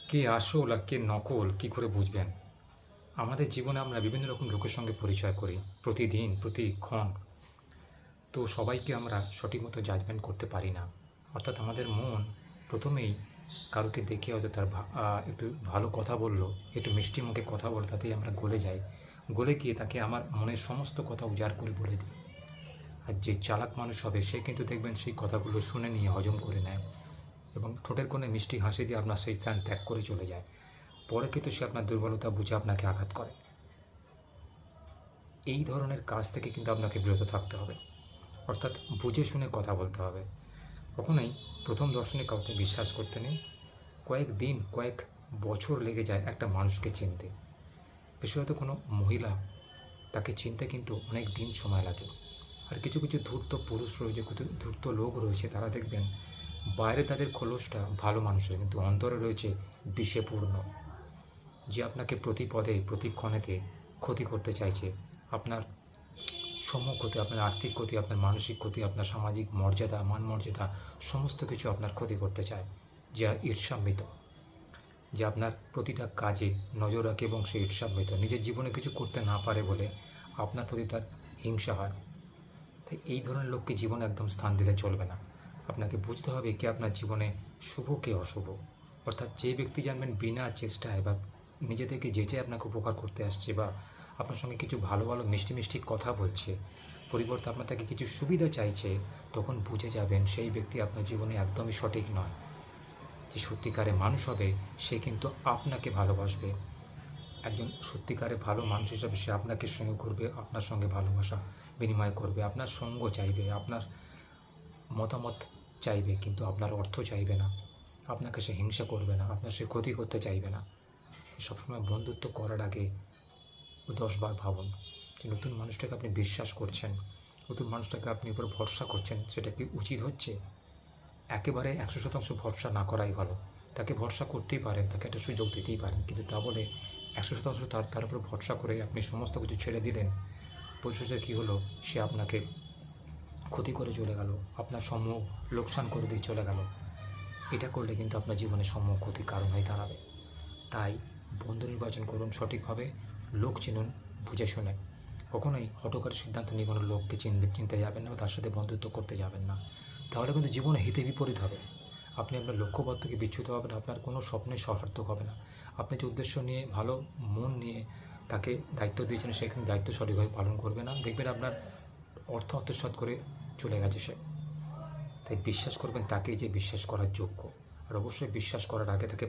কে আসল আর কে নকল কী করে বুঝবেন? আমাদের জীবনে আমরা বিভিন্ন রকম লোকের সঙ্গে পরিচয় করি প্রতিদিন, প্রতিক্ষণ। তো সবাইকে আমরা সঠিক মতো জাজমেন্ট করতে পারি না। অর্থাৎ আমাদের মন প্রথমেই কারোকে দেখে হয়তো তার একটু ভালো কথা বলল, একটু মিষ্টি মুখে কথা বলল, তাতেই আমরা গলে যাই। গলে গিয়ে তাকে আমার মনের সমস্ত কথা উজাড় করে বলে দিই। আর যে চালাক মানুষ হবে সে কিন্তু দেখবেন সেই কথাগুলো শুনে নিয়ে হজম করে নেয় এবং ঠোঁটের কোণে মিষ্টি হাসি দিয়ে আপনার সেই স্থান ত্যাগ করে চলে যায়। পরে কিন্তু সে আপনার দুর্বলতা বুঝে আপনাকে আঘাত করে। এই ধরনের কাজ থেকে কিন্তু আপনাকে বিরত থাকতে হবে। অর্থাৎ বুঝে শুনে কথা বলতে হবে। কখনোই প্রথম দর্শনে কাউকে বিশ্বাস করতে নেই। কয়েক দিন, কয়েক বছর লেগে যায় একটা মানুষকে চিনতে। বিশেষত কোনো মহিলা, তাকে চিনতে কিন্তু অনেক দিন সময় লাগে। আর কিছু কিছু ধূর্ত পুরুষ রয়েছে, কিছু ধূর্ত লোক রয়েছে, তারা দেখবেন বাইরে তাদের খোলসটা ভালো মানুষের, কিন্তু অন্তরে রয়েছে বিষে পূর্ণ। যে আপনাকে প্রতি পদে প্রতিক্ষণেতে ক্ষতি করতে চাইছে। আপনার সম্মুখ ক্ষতি, আপনার আর্থিক ক্ষতি, আপনার মানসিক ক্ষতি, আপনার সামাজিক মর্যাদা, মান মর্যাদা সমস্ত কিছু আপনার ক্ষতি করতে চায়। যে ঈর্ষান্বিত, যে আপনার প্রতিটা কাজে নজর রাখে এবং সে ঈর্ষান্বিত, নিজের জীবনে কিছু করতে না পারে বলে আপনার প্রতি তার হিংসা হয়। তাই এই ধরনের লোককে জীবনে একদম স্থান দিলে চলবে না। আপনাকে বুঝতে হবে কে আপনার জীবনে শুভ, কে অশুভ। অর্থাৎ যে ব্যক্তি জানবেন বিনা চেষ্টায় বা নিজে থেকে যেচে আপনাকে উপকার করতে আসছে বা আপনার সঙ্গে কিছু ভালো ভালো মিষ্টি মিষ্টি কথা বলছে, পরিবর্তে আপনার থেকে কিছু সুবিধা চাইছে, তখন বুঝে যাবেন সেই ব্যক্তি আপনার জীবনে একদমই সঠিক নয়। যে সত্যিকারে মানুষ হবে সে কিন্তু আপনাকে ভালোবাসবে। একজন সত্যিকারে ভালো মানুষ হিসাবে সে আপনাকে স্নেহ করবে, আপনার সঙ্গে ভালোবাসা বিনিময় করবে, আপনার সঙ্গ চাইবে, আপনার মতামত চাইবে, কিন্তু আপনার অর্থ চাইবে না। আপনাকে সে হিংসা করবে না, আপনার সে ক্ষতি করতে চাইবে না। সবসময় বন্ধুত্ব করার আগে 10 বার ভাবুন যে নতুন মানুষটাকে আপনি বিশ্বাস করছেন, নতুন মানুষটাকে আপনি উপর ভরসা করছেন, সেটা কি উচিত হচ্ছে? একেবারে 100% ভরসা না করাই ভালো। তাকে ভরসা করতেই পারেন, তাকে একটা সুযোগ দিতেই পারেন, কিন্তু তা বলে 100% তার উপর ভরসা করে আপনি সমস্ত কিছু ছেড়ে দিলেন। পরিশেষে কী হলো? সে আপনাকে ক্ষতি করে চলে গেল, আপনার সমূহ লোকসান করে দিয়ে চলে গেল। এটা করলে কিন্তু আপনার জীবনে সমূহ ক্ষতির কারণ হয়ে দাঁড়াবে। তাই বন্ধু নির্বাচন করুন সঠিকভাবে, লোক চিনুন বুঝে শুনে। কখনোই হঠকারী সিদ্ধান্ত নিয়ে কোনো লোককে চিনতে যাবেন না বা তার সাথে বন্ধুত্ব করতে যাবেন না। তাহলে কিন্তু জীবনে হিতে বিপরীত হবে। আপনি আপনার লক্ষ্যপথ থেকে বিচ্যুত হবেন, আপনার কোনো স্বপ্নই সার্থক হবে না। আপনি যে উদ্দেশ্য নিয়ে, ভালো মন নিয়ে তাকে দায়িত্ব দিয়েছেন, সে কিন্তু দায়িত্ব সঠিকভাবে পালন করবে না। দেখবেন আপনার অর্থ আত্মসাৎ করে চলে গেছে সে। তাই বিশ্বাস করবেন তাকেই যে বিশ্বাস করার যোগ্য। আর অবশ্যই বিশ্বাস করার আগে তাকে